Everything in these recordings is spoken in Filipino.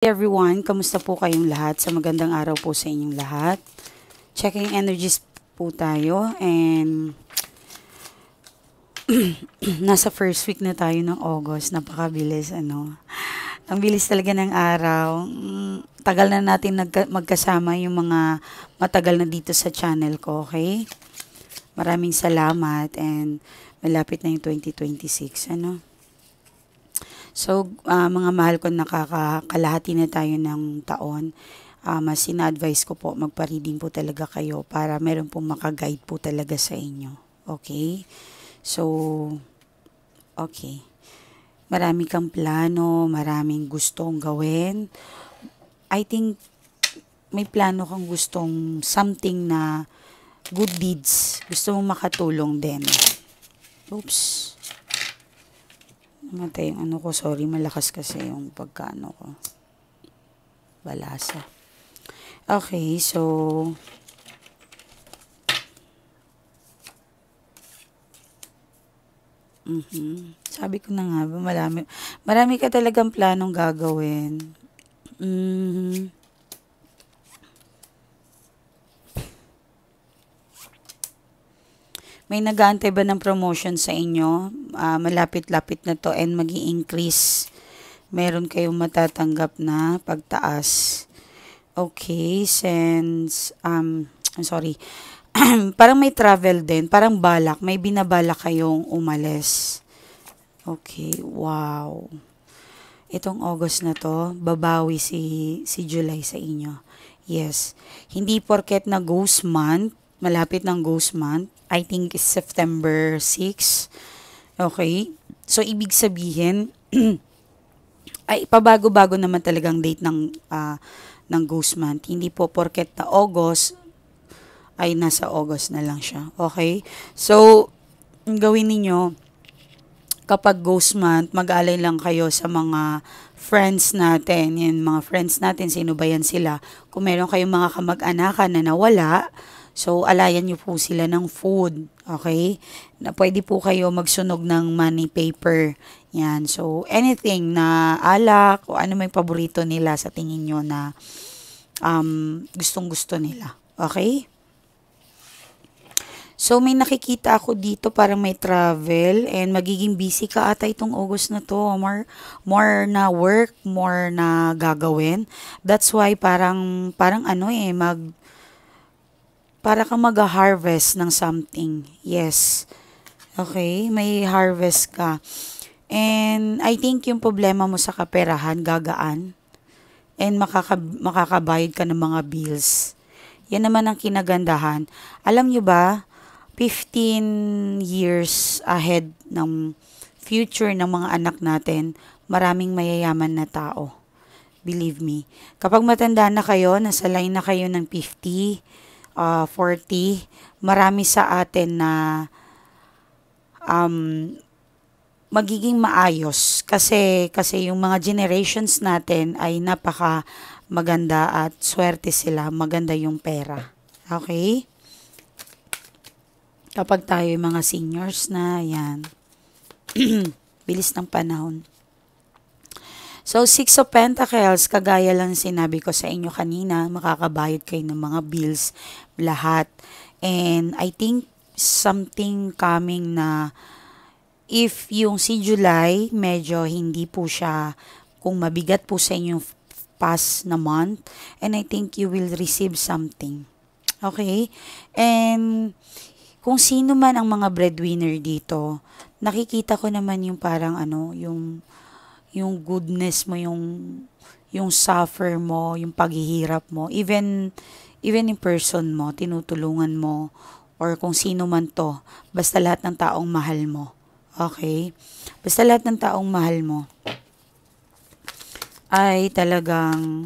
Everyone, kamusta po kayong lahat? Sa magandang araw po sa inyong lahat. Checking energies po tayo and nasa first week na tayo ng August. Napakabilis, ano. Ang bilis talaga ng araw. Tagal na natin magkasama yung mga matagal na dito sa channel ko, okay? Maraming salamat and malapit na yung 2026, ano. So, mga mahal ko, nakakalahati na tayo ng taon. Mas ina-advise ko po, magpa-reading po talaga kayo para meron pong makaguide po talaga sa inyo. Okay? So, okay. Marami kang plano, maraming gustong gawin. I think may plano kang gustong something na good deeds. Gusto mong makatulong din. Oops. Namatay yung ano ko, sorry, malakas kasi yung pagkaano ko. Balasa. Okay, so sabi ko na nga, marami ka talagang planong gagawin. May nag-aantay ba ng promotion sa inyo? Malapit-lapit na to and mag-i-increase. Meron kayong matatanggap na pagtaas. Okay, since, I'm sorry. Parang may travel din. Parang balak. May binabalak kayong umalis. Okay, wow. Itong August na to, babawi si July sa inyo. Yes. Hindi porket na ghost month, malapit ng ghost month. I think it's September 6. Okay? So, ibig sabihin, ay pabago-bago naman talagang date ng ghost month. Hindi po porket na August, ay nasa August na lang siya. Okay? So, ang gawin ninyo, kapag ghost month, mag-alay lang kayo sa mga friends natin. Yan, mga friends natin, sino ba yan sila? Kung meron kayong mga kamag-anakan na nawala, so, alayan nyo po sila ng food. Okay? Na pwede po kayo magsunog ng money paper. Yan. So, anything na alak o ano may paborito nila sa tingin nyo na gustong-gusto nila. Okay? So, may nakikita ako dito parang may travel and magiging busy ka ata itong August na to. More na work, more na gagawin. That's why parang ano para kang mag-harvest ng something. Yes. Okay, may harvest ka. And I think yung problema mo sa kaperahan, gagaan. And makakabayad ka ng mga bills. Yan naman ang kinagandahan. Alam nyo ba, 15 years ahead ng future ng mga anak natin, maraming mayayaman na tao. Believe me. Kapag matanda na kayo, nasa line na kayo ng 50, 40, marami sa atin na magiging maayos kasi yung mga generations natin ay napaka maganda at swerte sila, maganda yung pera. Okay? Kapag tayo yung mga seniors na, yan. Bilis ng panahon. So, 6 of Pentacles, kagaya lang sinabi ko sa inyo kanina, makakabayad kayo ng mga bills, lahat. And I think something coming na if yung si July, medyo hindi po siya, kung mabigat po sa inyong past na month, and I think you will receive something. Okay? And kung sino man ang mga breadwinner dito, nakikita ko naman yung parang yung goodness mo, yung suffer mo, yung paghihirap mo, even in person mo, tinutulungan mo, or kung sino man to, basta lahat ng taong mahal mo. Okay? Basta lahat ng taong mahal mo ay talagang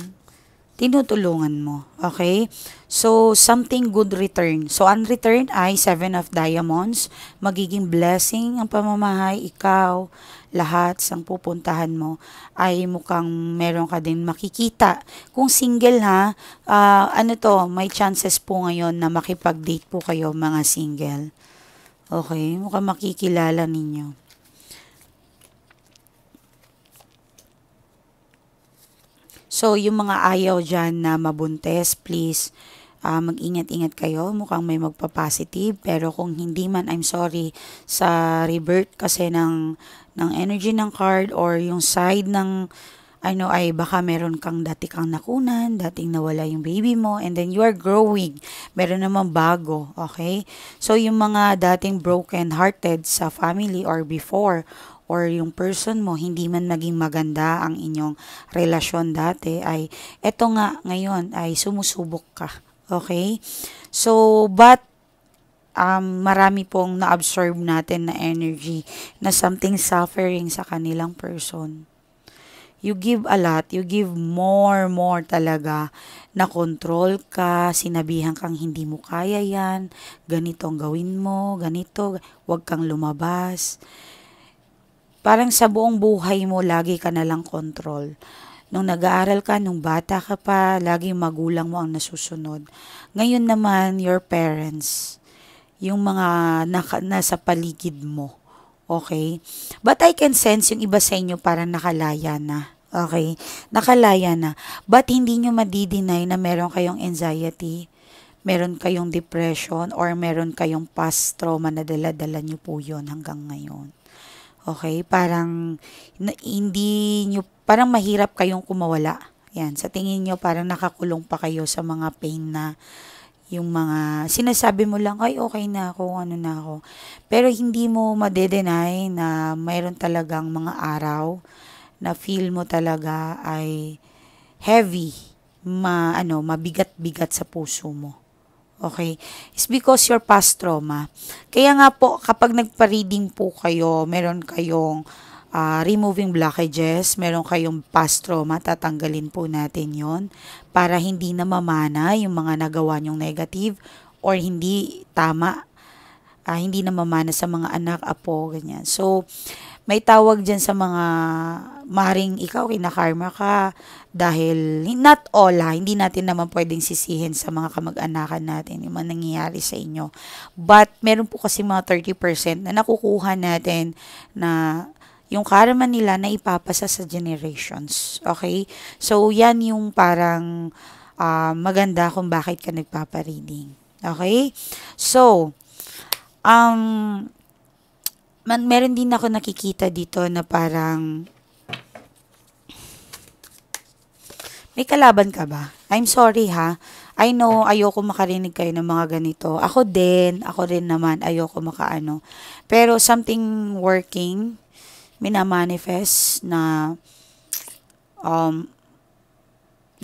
tinutulungan mo. Okay? So, something good return. So, ang return ay 7 of Diamonds. Magiging blessing ang pamamahay, ikaw, lahat sang pupuntahan mo ay mukhang meron ka din makikita. Kung single ha, may chances po ngayon na makipag-date po kayo mga single. Okay? Mukhang makikilala ninyo. So, yung mga ayaw dyan na mabuntis, please, mag-ingat-ingat kayo. Mukhang may magpa-positive. Pero kung hindi man, I'm sorry, sa revert kasi ng energy ng card or yung side ng ano ay baka meron dati kang nakunan, dating nawala yung baby mo, and then you are growing. Meron naman bago, okay? So, yung mga dating broken-hearted sa family or before, or yung person mo, hindi man naging maganda ang inyong relasyon dati, ay eto nga ngayon ay sumusubok ka, okay? So, but marami pong na-absorb natin na energy na something suffering sa kanilang person. You give a lot, you give more talaga na control ka, sinabihan kang hindi mo kaya yan, ganito ang gawin mo, ganito, wag kang lumabas. Parang sa buong buhay mo, lagi ka nalang control. Nung nag-aaral ka, nung bata ka pa, lagi magulang mo ang nasusunod. Ngayon naman, your parents, yung mga nasa paligid mo. Okay? But I can sense yung iba sa inyo parang nakalaya na. Okay? Nakalaya na. But hindi nyo madideny na meron kayong anxiety, meron kayong depression, or meron kayong past trauma na dala-dala nyo po yun hanggang ngayon. Okay? Parang hindi nyo, parang mahirap kayong kumawala. Yan. Sa tingin nyo parang nakakulong pa kayo sa mga pain na yung mga sinasabi mo lang, ay okay na ako, ano na ako. Pero hindi mo madedenay na mayroon talagang mga araw na feel mo talaga ay heavy, mabigat-bigat sa puso mo. Okay? It's because your past trauma. Kaya nga po, kapag nagpa-reading po kayo, meron kayong removing blockages, meron kayong past trauma, tatanggalin po natin yon para hindi na mamana yung mga nagawa nyong negative or hindi tama, hindi na mamana sa mga anak, apo, ganyan. So, may tawag dyan sa mga maring ikaw, kinakarma ka dahil, not all hindi natin naman pwedeng sisihin sa mga kamag-anakan natin yung mga nangyayari sa inyo. But, meron po kasi mga 30% na nakukuha natin na yung karma nila na ipapasa sa generations. Okay? So, yan yung parang maganda kung bakit ka nagpapareading. Okay? So, meron din ako nakikita dito na parang may kalaban ka ba? I'm sorry ha. I know, ayoko makarinig kayo ng mga ganito. Ako rin naman, ayoko makaano. Pero something working, minamanifest na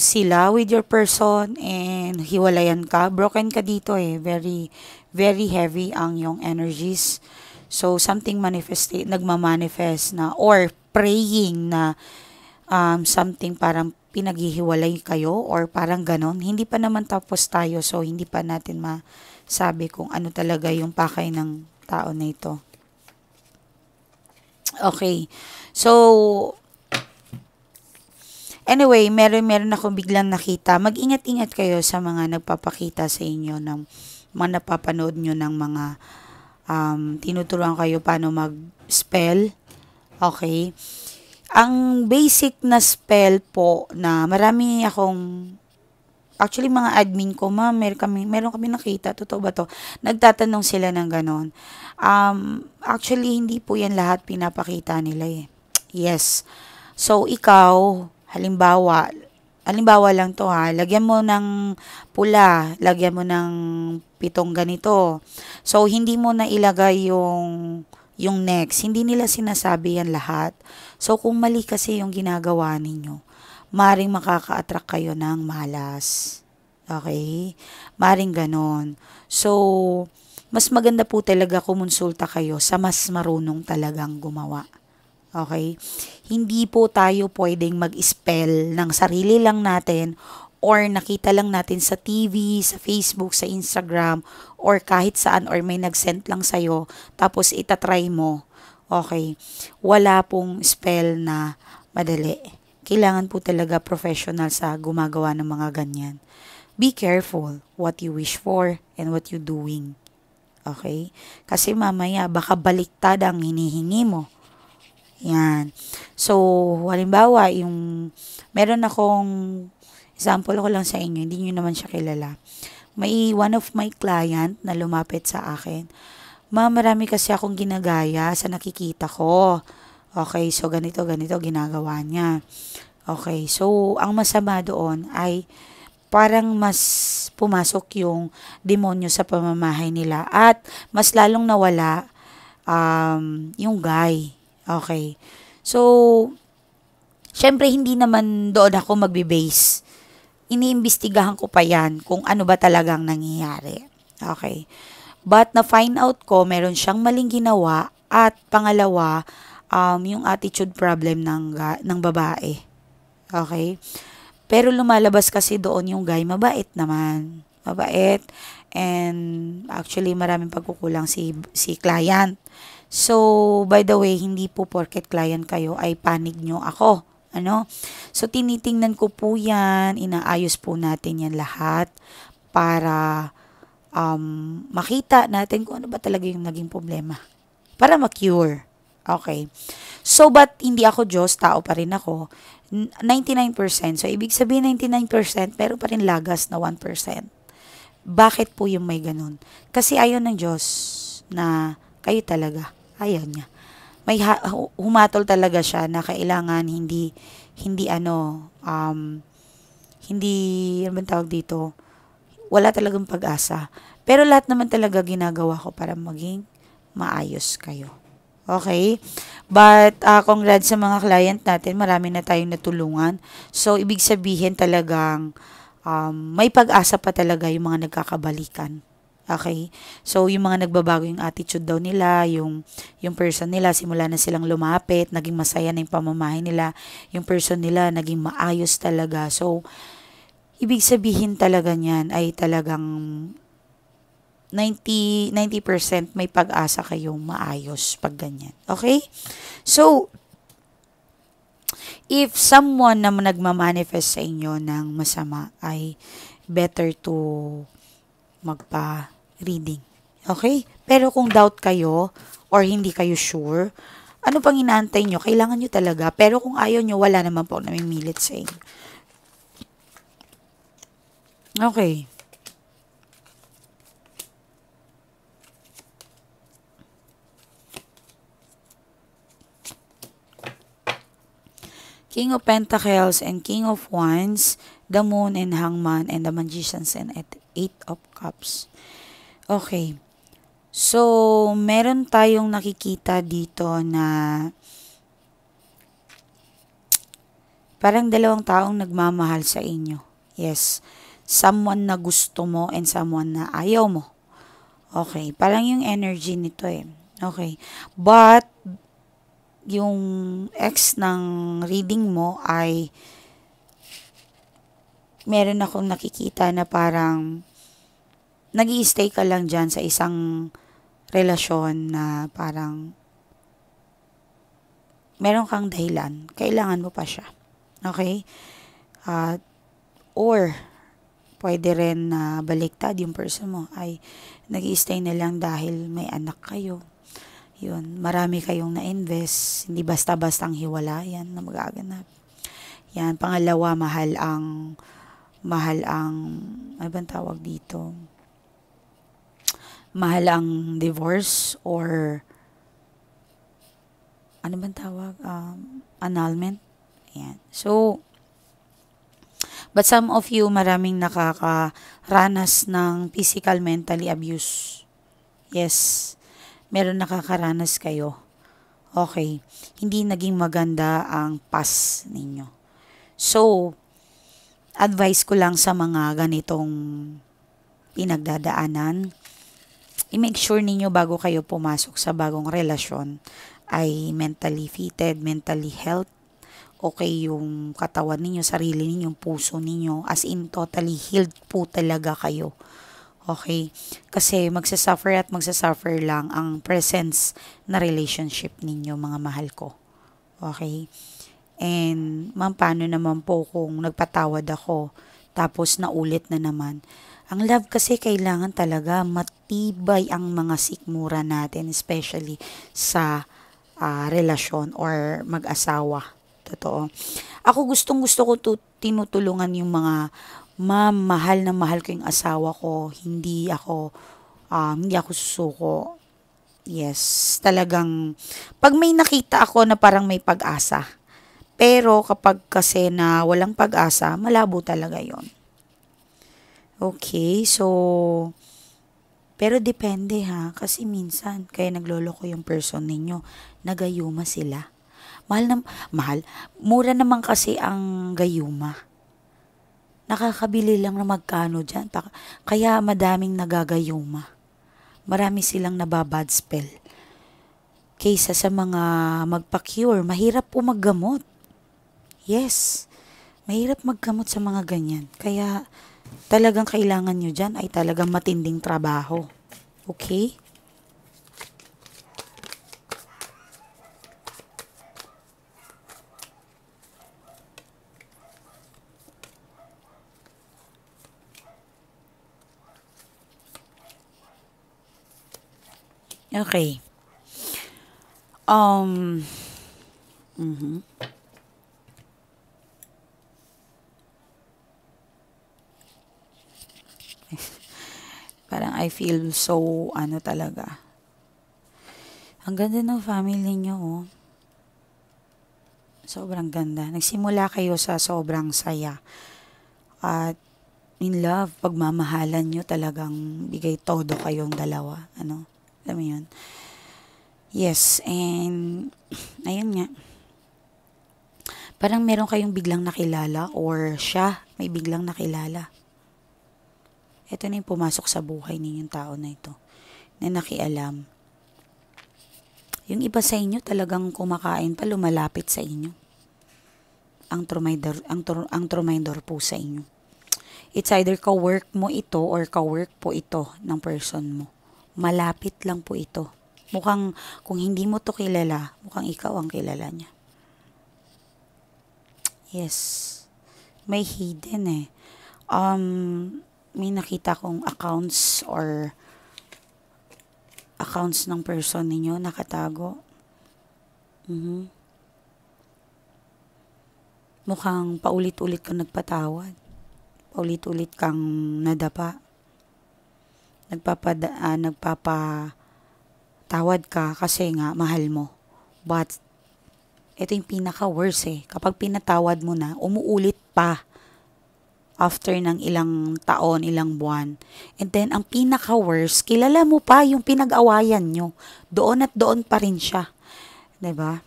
sila with your person and hiwalayan ka. Broken ka dito eh. Very, very heavy ang yung energies. So, something nagmamanifest na or praying na something parang pinaghihiwalay kayo or parang ganon. Hindi pa naman tapos tayo so hindi pa natin masabi kung ano talaga yung pakay ng tao na ito. Okay. So, anyway, meron akong biglang nakita. Mag-ingat-ingat kayo sa mga nagpapakita sa inyo ng mga napapanood nyo ng mga tinuturuan kayo paano mag-spell. Okay. Ang basic na spell po na marami akong, actually mga admin ko, meron kami nakita, totoo ba to? Nagtatanong sila ng ganon. Actually, hindi po yan lahat pinapakita nila eh. Yes. So, ikaw, halimbawa lang to ha, lagyan mo ng pula, lagyan mo ng 7 ganito. So, hindi mo na ilagay yung next. Hindi nila sinasabi yan lahat. So, kung mali kasi yung ginagawa ninyo, maring makaka-attract kayo ng malas. Okay? Maring ganon. So, mas maganda po talaga kumonsulta kayo sa mas marunong talagang gumawa. Okay? Hindi po tayo pwedeng mag-spell ng sarili lang natin or nakita lang natin sa TV, sa Facebook, sa Instagram, or kahit saan, or may nag-send lang sa'yo, tapos itatry mo. Okay. Wala pong spell na madali. Kailangan po talaga professional sa gumagawa ng mga ganyan. Be careful what you wish for and what you doing. Okay? Kasi mamaya, baka baliktad ang hinihingi mo. Yan. So, halimbawa, yung Meron akong, example ko lang sa inyo, hindi nyo naman siya kilala. May one of my client na lumapit sa akin. Ma'am, marami kasi akong ginagaya sa nakikita ko. Okay, so ganito, ganito ginagawa niya. Okay, so ang masama doon ay parang mas pumasok yung demonyo sa pamamahay nila at mas lalong nawala yung guy. Okay. So, syempre hindi naman doon ako magbe-base. Iniimbestigahan ko pa yan kung ano ba talagang nangyayari. Okay. But na-find out ko, meron siyang maling ginawa at pangalawa, yung attitude problem ng babae. Okay? Pero lumalabas kasi doon yung guy, mabait naman. Mabait. And actually, maraming pagkukulang si client. So, by the way, hindi po porket client kayo ay panig nyo ako. Ano? So, tinitingnan ko po yan. Inaayos po natin yan lahat para makita natin kung ano ba talaga yung naging problema. Para ma-cure. Okay. So, but hindi ako Diyos, tao pa rin ako. 99%. So, ibig sabihin 99%, pero pa rin lagas na 1%. Bakit po yung may ganun? Kasi ayaw ng Diyos na kayo talaga. Ayaw niya. May humatol talaga siya na kailangan hindi ano bang tawag dito? Wala talagang pag-asa. Pero lahat naman talaga ginagawa ko para maging maayos kayo. Okay? But, congrats sa mga client natin. Marami na tayong natulungan. So, ibig sabihin talagang may pag-asa pa talaga yung mga nagkakabalikan. Okay? So, yung mga nagbabago yung attitude daw nila, yung person nila, simula na silang lumapit, naging masaya na yung pamamahay nila, yung person nila, naging maayos talaga. So, ibig sabihin talaga niyan ay talagang 90% may pag-asa kayong maayos pag ganyan. Okay? So, if someone na nagmamanifest sa inyo ng masama ay better to magpa-reading. Okay? Pero kung doubt kayo or hindi kayo sure, ano pang inaantay nyo? Kailangan nyo talaga. Pero kung ayaw nyo, wala naman po namimilit sa inyo. Okay. King of Pentacles and King of Wands, the Moon and Hangman, and the Magicians and Eight of Cups. Okay. So, meron tayong nakikita dito na parang dalawang taong nagmamahal sa inyo. Yes. Someone na gusto mo and someone na ayaw mo. Okay. Parang yung energy nito eh. Okay. But, yung ex ng reading mo ay meron akong nakikita na parang nag-i-stay ka lang dyan sa isang relasyon na parang meron kang dahilan. Kailangan mo pa siya. Okay? Or pwede rin na baliktad yung person mo ay nag-i-stay na lang dahil may anak kayo. Yun, marami kayong na-invest, hindi basta-bastang hiwalayan na magaganap. Yan, pangalawa, mahal ang, ano bang tawag dito? Mahal ang divorce or, ano bang tawag? Annulment. Yan. So, but some of you, maraming nakakaranas ng physical, mentally abuse. Yes. Meron nakakaranas kayo. Okay. Hindi naging maganda ang past ninyo. So, advice ko lang sa mga ganitong pinagdadaanan, i-make sure ninyo bago kayo pumasok sa bagong relasyon ay mentally fitted, mentally health, okay yung katawan ninyo, sarili ninyo, puso ninyo, as in totally healed po talaga kayo. Okay? Kasi magsasuffer at magsasuffer lang ang presence na relationship ninyo, mga mahal ko. Okay? And, ma'am, paano naman po kung nagpatawad ako, tapos naulit na naman? Ang love kasi kailangan talaga matibay ang mga sikmura natin, especially sa relasyon or mag-asawa. totoo. Ako gustong-gusto ko tinutulungan yung mga ma'am, mahal na mahal ko yung asawa ko. Hindi ako susuko. Yes, talagang pag may nakita ako na parang may pag-asa. Pero kapag kasi na walang pag-asa, malabo talaga yon. Okay, so pero depende ha, kasi minsan kaya nagloloko yung person ninyo, nagayuma sila. Mahal na, mahal, mura naman kasi ang gayuma. Nakakabili lang na magkano dyan, kaya madaming nagagayuma. Marami silang nababad spell. Kaysa sa mga magpa-cure, mahirap po maggamot. Yes, mahirap maggamot sa mga ganyan. Kaya talagang kailangan nyo dyan ay talagang matinding trabaho. Okay? Okay. Um, mhm. Parang I feel so, ano talaga. Ang ganda ng family nyo, oh. Sobrang ganda. Nagsimula kayo sa sobrang saya. At in love, pagmamahalan nyo talagang bigay todo kayong dalawa. Ano? Alam mo yun? Yes, and ayun nga. Parang meron kayong biglang nakilala or siya may biglang nakilala. Ito na yung pumasok sa buhay ninyong tao na ito na nakialam. Yung iba sa inyo talagang kumakain pa lumalapit sa inyo. Ang trumaydor po sa inyo. It's either ka-work mo ito or ka-work po ito ng person mo. Malapit lang po ito. Mukhang kung hindi mo to kilala, mukhang ikaw ang kilala niya. Yes. May hidden eh. May nakita kong accounts ng person ninyo nakatago. Mukhang paulit-ulit kang nagpatawad. Paulit-ulit kang nadapa. Nagpapatawad ka kasi nga mahal mo. But ito yung pinaka-worst eh. Kapag pinatawad mo na, umuulit pa after ng ilang taon, ilang buwan. And then, ang pinaka-worst, kilala mo pa yung pinag-awayan nyo. Doon at doon pa rin siya. 'Di ba?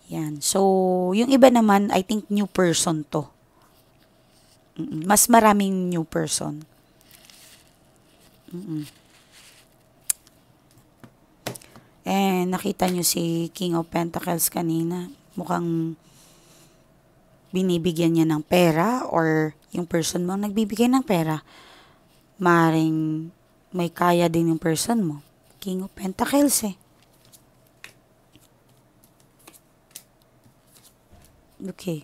Yan. So, yung iba naman, I think new person to. Mas maraming new person. And nakita nyo si King of Pentacles kanina. Mukhang binibigyan niya ng pera or yung person mo nagbibigay ng pera. Maring may kaya din yung person mo. King of Pentacles eh. Okay.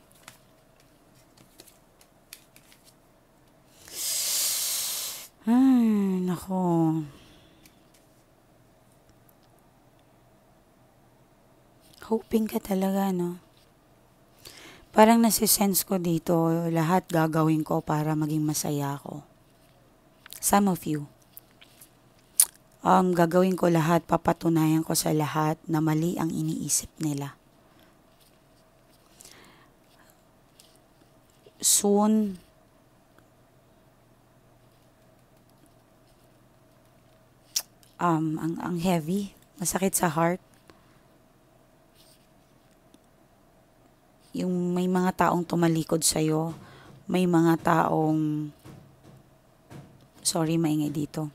Nako. Hoping ka talaga, no? Parang nasisense ko dito, lahat gagawin ko para maging masaya ako. Some of you. Gagawin ko lahat, papatunayan ko sa lahat na mali ang iniisip nila. Soon, ang heavy, masakit sa heart. Yung may mga taong tumalikod sa'yo, may mga taong, sorry maingay dito,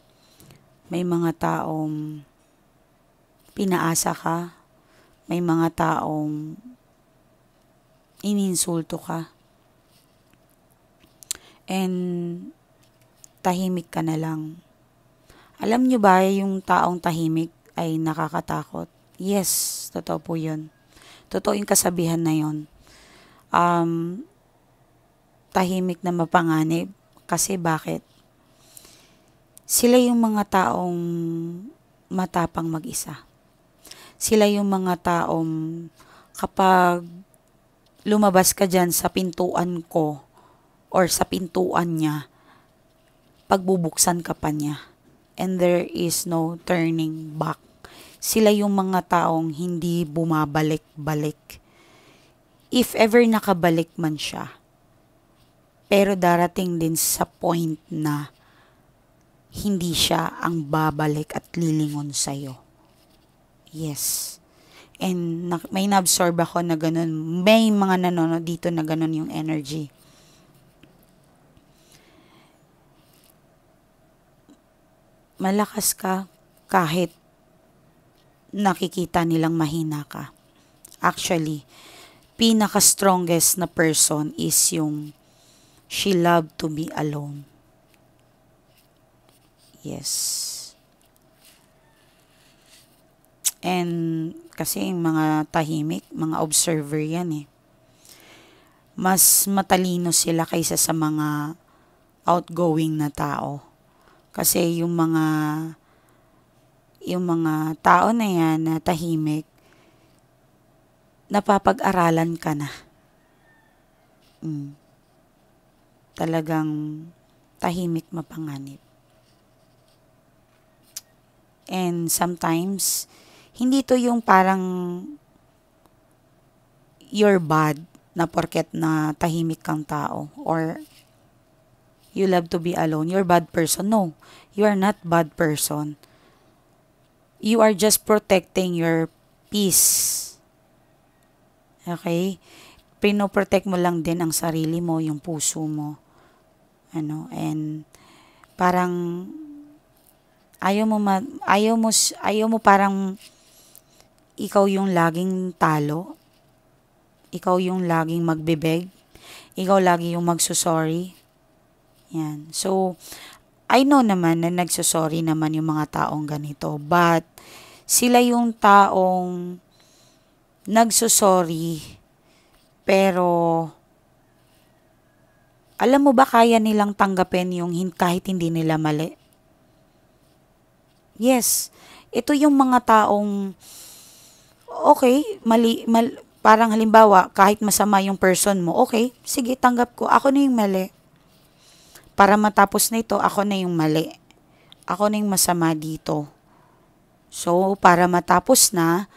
may mga taong pinaasa ka, may mga taong ininsulto ka, and tahimik ka na lang. Alam nyo ba yung taong tahimik ay nakakatakot? Yes, totoo po yun. Totoo yung kasabihan na yun. Tahimik na mapanganib. Kasi bakit? Sila yung mga taong matapang mag-isa. Sila yung mga taong kapag lumabas ka dyan sa pintuan ko or sa pintuan niya, pagbubuksan ka pa niya. And there is no turning back. Sila yung mga taong hindi bumabalik-balik. If ever nakabalik man siya, pero darating din sa point na hindi siya ang babalik at lilingon sa'yo. Yes. And may na-absorb ako na ganun. May mga nanonood dito na ganun yung energy. Malakas ka kahit nakikita nilang mahina ka. Actually, pinaka-strongest na person is yung she loved to be alone. Yes. And kasi yung mga tahimik, mga observer yan eh. Mas matalino sila kaysa sa mga outgoing na tao. Kasi yung mga tao na yan na tahimik, napapag-aralan ka na. Talagang tahimik mapanganib. And sometimes, hindi to yung parang you're bad na porket na tahimik kang tao or you love to be alone. You're bad person. No, you are not bad person. You are just protecting your peace. Okay? Pinoprotect mo lang din ang sarili mo, yung puso mo. And parang ayaw mo parang ikaw yung laging talo. Ikaw yung laging magbibeg. Ikaw lagi yung magsusorry. Yan. So, I know naman na nagsusorry naman yung mga taong ganito. But, sila yung taong nagsusorry. Pero, alam mo ba kaya nilang tanggapin yung kahit hindi nila mali? Yes. Ito yung mga taong, okay, parang halimbawa, kahit masama yung person mo, okay, sige, tanggap ko. Ako na yung mali. Para matapos na ito, ako na yung mali. Ako na yung masama dito. So, para matapos na,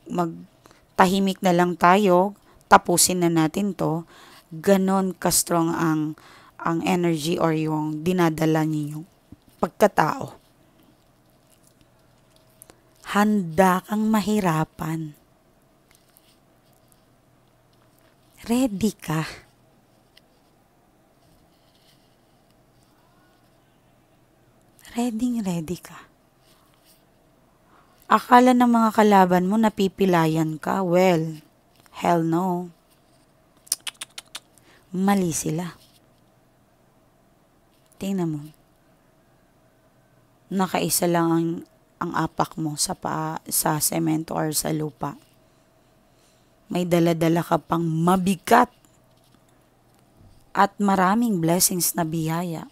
magtahimik na lang tayo, tapusin na natin to, ganon ka-strong ang energy or yung dinadala niyo pagkatao. Handa kang mahirapan. Ready ka. Ready ka. Akala ng mga kalaban mo napipilayan ka. Well, hell no. Mali sila. Tingnan mo. Nakaisa lang ang apak mo sa semento or sa lupa. May dala-dala ka pang mabigat at maraming blessings na biyaya.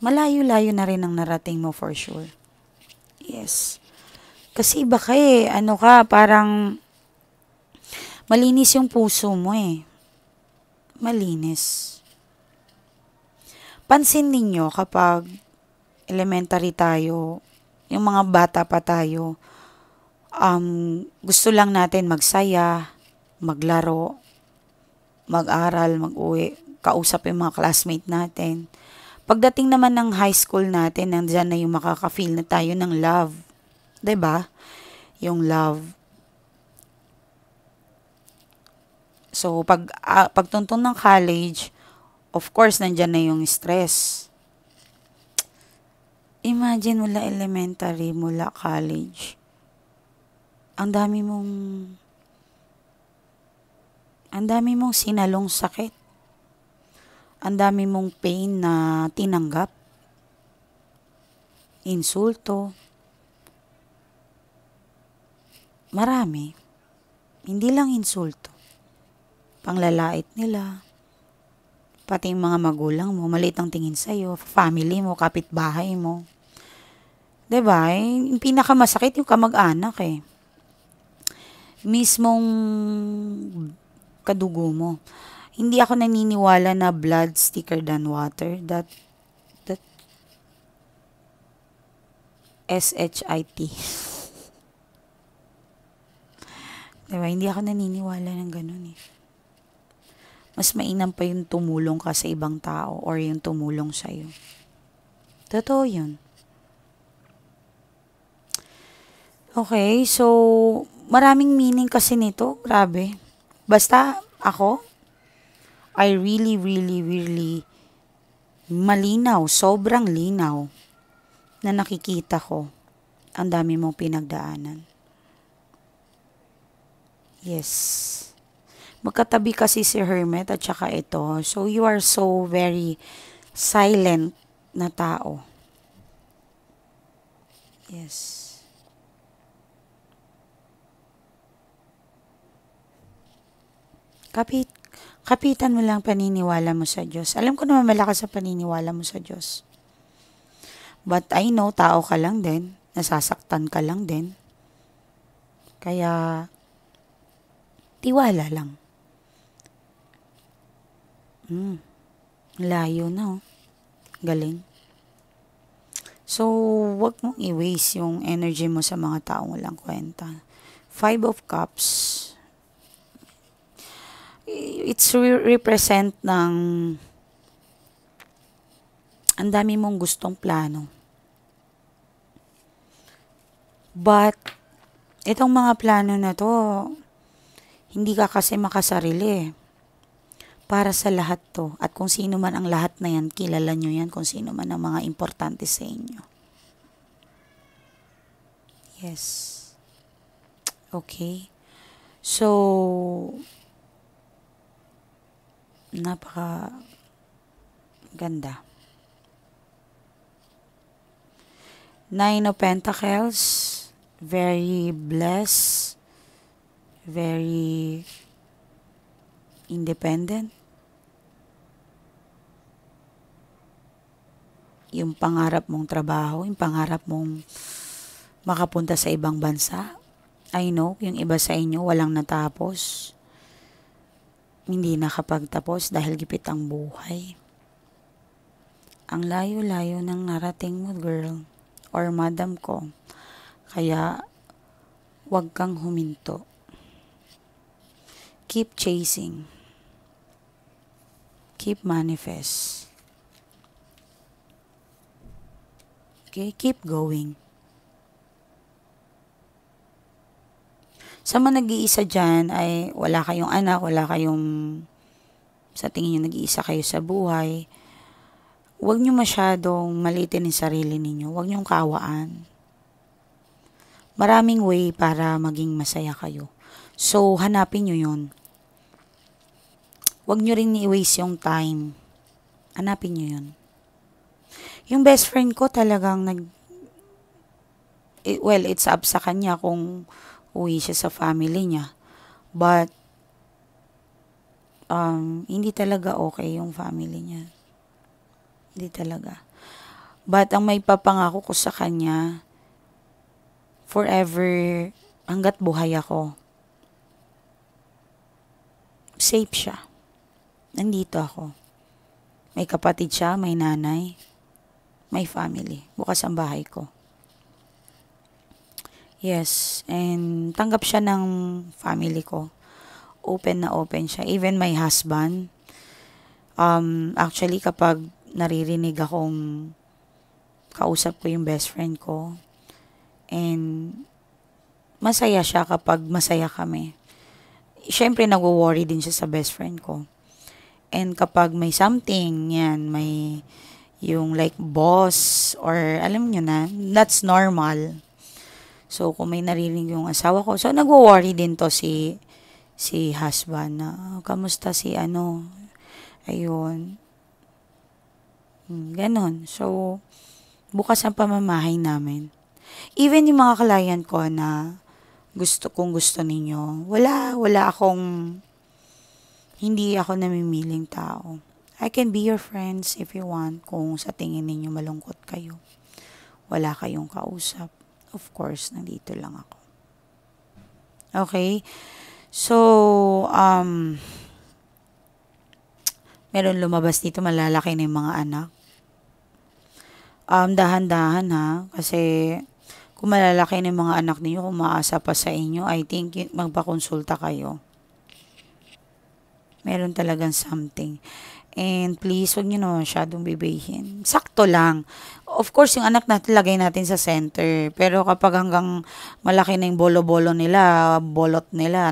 Malayo-layo na rin ang narating mo for sure. Yes. Kasi baka parang malinis yung puso mo eh. Malinis. Pansin ninyo kapag elementary tayo, yung mga bata pa tayo, gusto lang natin magsaya, maglaro, mag-aral, mag-uwi, kausap yung mga classmate natin. Pagdating naman ng high school natin, nandiyan na yung makaka-feel na tayo ng love. 'Di ba? Yung love. So, pagtuntun ng college, of course, nandiyan na yung stress. Imagine mula elementary, mula college. Ang dami mong sinalong sakit. Ang dami mong pain na tinanggap. Insulto. Marami. Hindi lang insulto. Panglalait nila. Pati yung mga magulang mo, maliit ang tingin sa'yo, family mo, kapitbahay mo. 'Di ba? Yung pinakamasakit yung kamag-anak eh. mismong kadugo mo. Hindi ako naniniwala na blood thicker than water. That S-H-I-T. Diba? Hindi ako naniniwala ng ganun eh. Mas mainam pa yung tumulong ka sa ibang tao or yung tumulong sa'yo. Totoo yun. Okay, so maraming meaning kasi nito. Grabe. Basta ako, I really, really, really malinaw, sobrang linaw na nakikita ko ang dami mong pinagdaanan. Yes. Magkatabi kasi si Hermit at saka ito. So, you are so very silent na tao. Yes. Kapitan mo lang paniniwala mo sa Diyos. Alam ko naman malakas sa paniniwala mo sa Diyos. But I know, tao ka lang din. Nasasaktan ka lang din. Kaya, tiwala lang. Layo na oh. Galing. So, wag mong i-waste yung energy mo sa mga taong walang kwenta. 5 of Cups. It's represent ng ang dami mong gustong plano. But, itong mga plano na to, hindi ka kasi makasarili. Para sa lahat to. At kung sino man ang lahat na yan, kilala nyo yan kung sino man ang mga importante sa inyo. Yes. Okay. So, napaka ganda. 9 of Pentacles, very blessed, very independent. Yung pangarap mong trabaho, yung pangarap mong makapunta sa ibang bansa. I know, yung iba sa inyo walang natapos. Hindi nakapagtapos dahil gipit ang buhay. Ang layo-layo ng narating mo, girl, or madam ko. Kaya, wag kang huminto. Keep chasing. Keep manifest. Okay, keep going. Sa mga nag-iisa dyan ay wala kayong anak, wala kayong, sa tingin nyo nag-iisa kayo sa buhay, huwag nyo masyadong malitin yung sarili ninyo. Huwag nyo kawaan. Maraming way para maging masaya kayo. So, hanapin nyo yun. Huwag nyo rin i-waste yung time. Hanapin nyo yun. Yung best friend ko talagang well, it's up sa kanya kung uwi siya sa family niya. But, hindi talaga okay yung family niya. Hindi talaga. But, ang may papangako ko sa kanya, forever, hanggat buhay ako, safe siya. Nandito ako. May kapatid siya, may nanay, may family. Bukas ang bahay ko. Yes, and tanggap siya ng family ko. Open na open siya. Even my husband, actually kapag naririnig akong kausap ko yung best friend ko, and masaya siya kapag masaya kami. Siyempre, nagwo-worry din siya sa best friend ko. And kapag may something, yan, may yung like boss or alam nyo na, that's normal. So, kung may narinig yung asawa ko, so nagwo-worry din to si husband na, kamusta si ano, ayun. Ganon. So, bukas ang pamamahay namin. Even yung mga client ko na kung gusto ninyo, wala akong, hindi ako namimiling tao. I can be your friends if you want, kung sa tingin ninyo malungkot kayo. Wala kayong kausap. Of course, nandito lang ako. Okay? So, meron lumabas dito, malalaki na yung mga anak. Dahan-dahan ha, kasi kung malalaki na yung mga anak niyo, kung maasa pa sa inyo, I think magpakonsulta kayo. Meron talagang something. And please, huwag nyo naman masyadong bibihin. Sakto lang. Of course, yung anak natin, lagay natin sa center. Pero kapag hanggang malaki na yung bolo-bolo nila, bolot nila,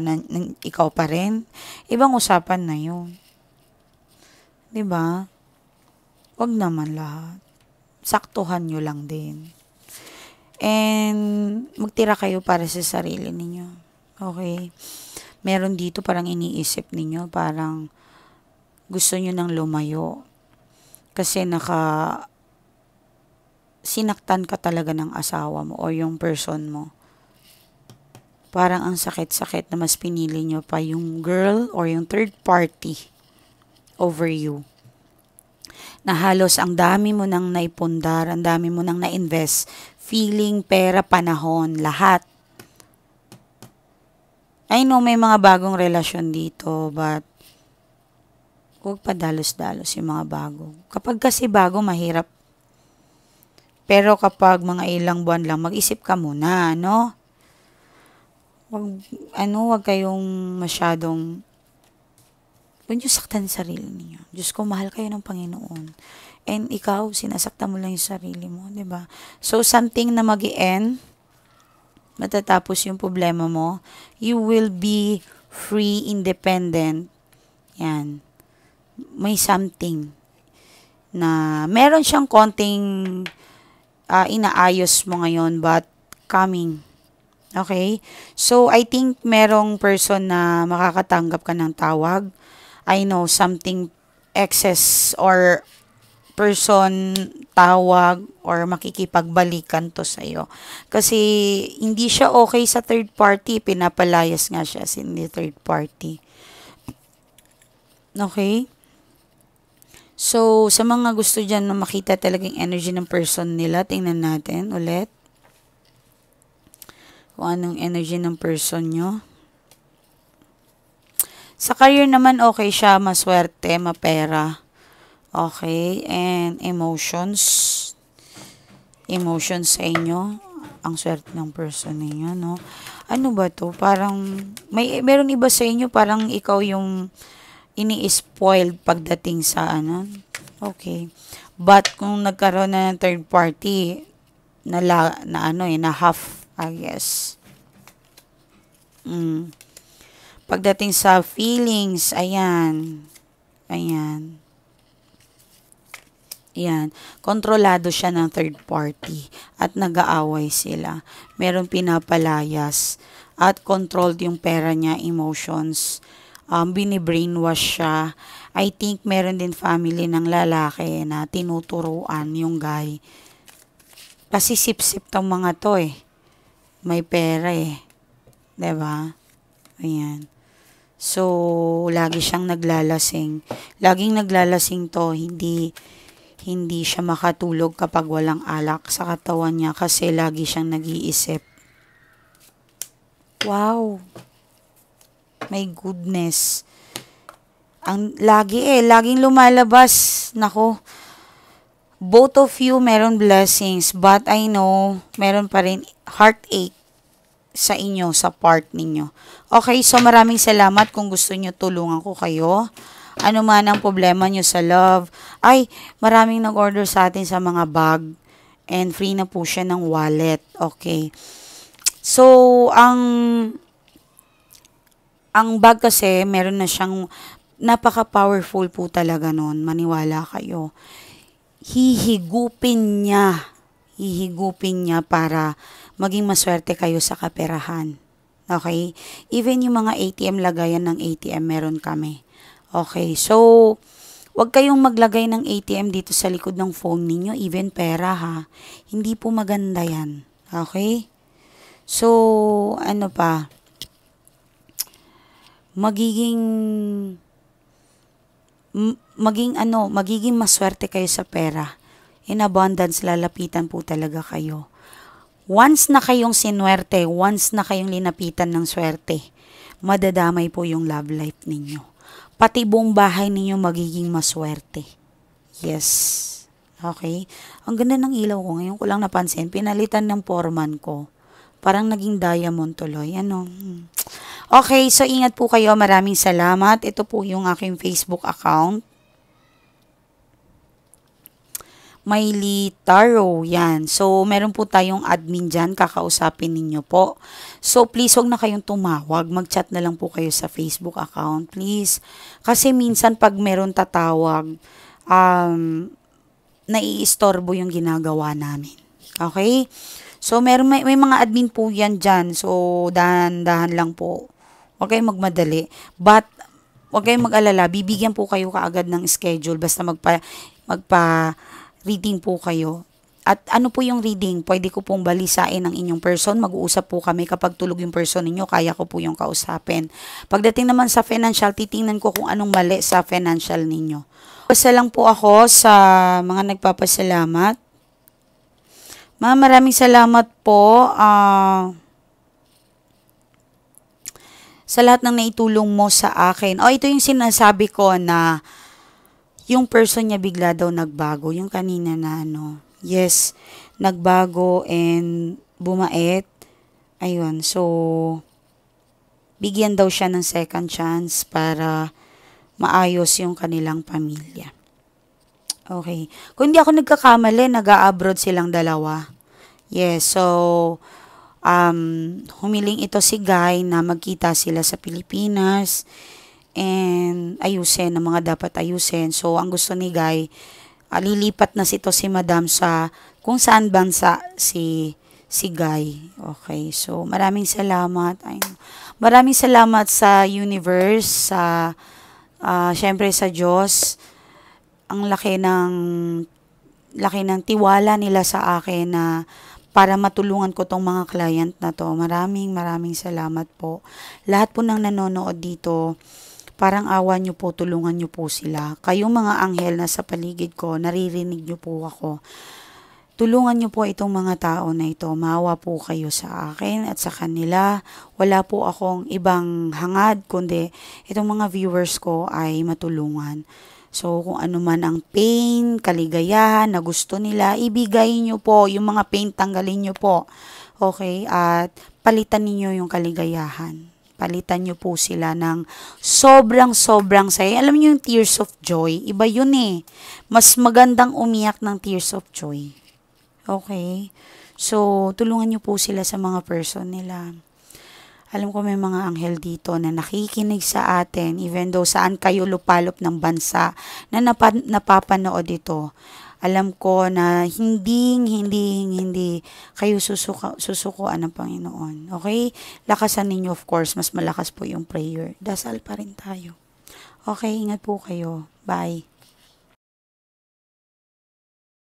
ikaw pa rin, ibang usapan na yun. 'Di ba? Huwag naman lahat. Saktuhan nyo lang din. And magtira kayo para sa sarili ninyo. Okay? Meron dito parang iniisip ninyo, parang gusto nyo nang lumayo. Kasi sinaktan ka talaga ng asawa mo o yung person mo. Parang ang sakit-sakit na mas pinili nyo pa yung girl or yung third party over you. Na halos ang dami mo nang naipundar, ang dami mo nang na-invest, feeling, pera, panahon, lahat. I know may mga bagong relasyon dito, but huwag pa dalos-dalos yung mga bago. Kapag kasi bago, mahirap. Pero kapag mga ilang buwan lang, mag-isip ka muna, no? Huwag kayong masyadong, huwag niyo saktan sarili niyo. Diyos ko, mahal kayo ng Panginoon. And ikaw, sinasaktan mo lang yung sarili mo, di ba? So, something na mag-i-end, matatapos yung problema mo, you will be free, independent. Yan. May something na meron siyang konting inaayos mo ngayon, but coming. Okay? So, I think merong person na makakatanggap ka ng tawag. I know something excess or person tawag or makikipagbalikan to sa'yo. Kasi hindi siya okay sa third party. Pinapalayas nga siya sa hindi third party. Okay? So, sa mga gusto dyan na makita talagang energy ng person nila, tingnan natin ulit. Kung anong energy ng person nyo. Sa career naman, okay siya, maswerte, mapera. Okay, and emotions. Emotions sa inyo. Ang swerte ng person ninyo, no? Ano ba to? Parang, meron iba sa inyo, parang ikaw yung ini-spoiled pagdating sa ano. Okay. But, kung nagkaroon na ng third party, na half, I guess. Pagdating sa feelings, ayan. Ayan. Kontrolado siya ng third party at nag-aaway sila. Meron pinapalayas at controlled yung pera niya, emotions. Bini-brainwash siya. I think meron din family ng lalaki na tinuturuan yung guy. Kasi sip-sip tong mga to eh. May pera eh. 'Di ba? Ayan. So, lagi siyang naglalasing. Laging naglalasing to, hindi siya makatulog kapag walang alak sa katawan niya kasi lagi siyang nag-iisip. Wow. My goodness. Laging lumalabas. Nako. Both of you meron blessings, but I know meron pa rin heartache sa inyo, sa part ninyo. Okay, so maraming salamat kung gusto nyo tulungan ko kayo. Ano man ang problema nyo sa love. Ay, maraming nag-order sa atin sa mga bag. And free na po siya ng wallet. Okay. So, ang bag kasi, meron na siyang napaka-powerful po talaga nun. Maniwala kayo. Hihigupin niya para maging maswerte kayo sa kaperahan. Okay? Even yung mga ATM, lagayan ng ATM, meron kami. Okay, so, wag kayong maglagay ng ATM dito sa likod ng phone ninyo, even pera ha. Hindi po maganda yan. Okay? So, ano pa? Magiging maswerte kayo sa pera. In abundance, lalapitan po talaga kayo. Once na kayong sinwerte, once na kayong linapitan ng swerte, madadamay po yung love life ninyo. Pati buong bahay ninyo magiging maswerte. Yes. Okay? Ang ganda ng ilaw ko. Ngayon ko lang napansin. Pinalitan ng foreman ko. Parang naging diamond tuloy. Ano? Okay, so ingat po kayo. Maraming salamat. Ito po yung aking Facebook account. Miley Taro, yan. So, meron po tayong admin dyan, kakausapin ninyo po. So, please, wag na kayong tumawag. Mag-chat na lang po kayo sa Facebook account, please. Kasi minsan, pag meron tatawag, naiistorbo yung ginagawa namin. Okay? So, may mga admin po yan dyan. So, dahan-dahan lang po. Huwag kayong magmadali. But, huwag kayong mag-alala. Bibigyan po kayo kaagad ng schedule. Basta reading po kayo. At ano po yung reading? Pwede ko pong balisain ang inyong person. Mag-uusap po kami. Kapag tulog yung person ninyo, kaya ko po yung kausapin. Pagdating naman sa financial, titingnan ko kung anong mali sa financial ninyo. Basta lang po ako sa mga nagpapasalamat. Maraming salamat po sa lahat ng naitulong mo sa akin. Ito yung sinasabi ko na yung person niya bigla daw nagbago. Yung kanina na yes, nagbago and bumait. Ayun, so, bigyan daw siya ng second chance para maayos yung kanilang pamilya. Okay. Kung hindi ako nagkakamali, nag-a-abroad silang dalawa. Yes, so, humiling ito si Guy na magkita sila sa Pilipinas and ayusin ang mga dapat ayusin. So, ang gusto ni Guy, lilipat na si Madam sa kung saan bansa si Guy. Okay, so maraming salamat. Maraming salamat sa universe, syempre sa Diyos. Ang laki ng tiwala nila sa akin na para matulungan ko tong mga client na to. Maraming salamat po. Lahat po ng nanonood dito, parang awa nyo po, tulungan nyo po sila. Kayong mga anghel na sa paligid ko, naririnig nyo po ako. Tulungan nyo po itong mga tao na ito. Maawa po kayo sa akin at sa kanila. Wala po akong ibang hangad, kundi itong mga viewers ko ay matulungan. So, kung ano man ang pain, kaligayahan na gusto nila, ibigay nyo po. Yung mga pain, tanggalin nyo po. Okay? At palitan niyo yung kaligayahan. Palitan nyo po sila ng sobrang saya. Alam niyo yung tears of joy, iba yun eh. Mas magandang umiyak ng tears of joy. Okay? So, tulungan nyo po sila sa mga person nila. Alam ko may mga anghel dito na nakikinig sa atin, even though saan kayo lupalop ng bansa na napapanood ito. Alam ko na hindi kayo susukuan ng Panginoon. Okay? Lakasan ninyo, of course, mas malakas po yung prayer. Dasal pa rin tayo. Okay, ingat po kayo. Bye.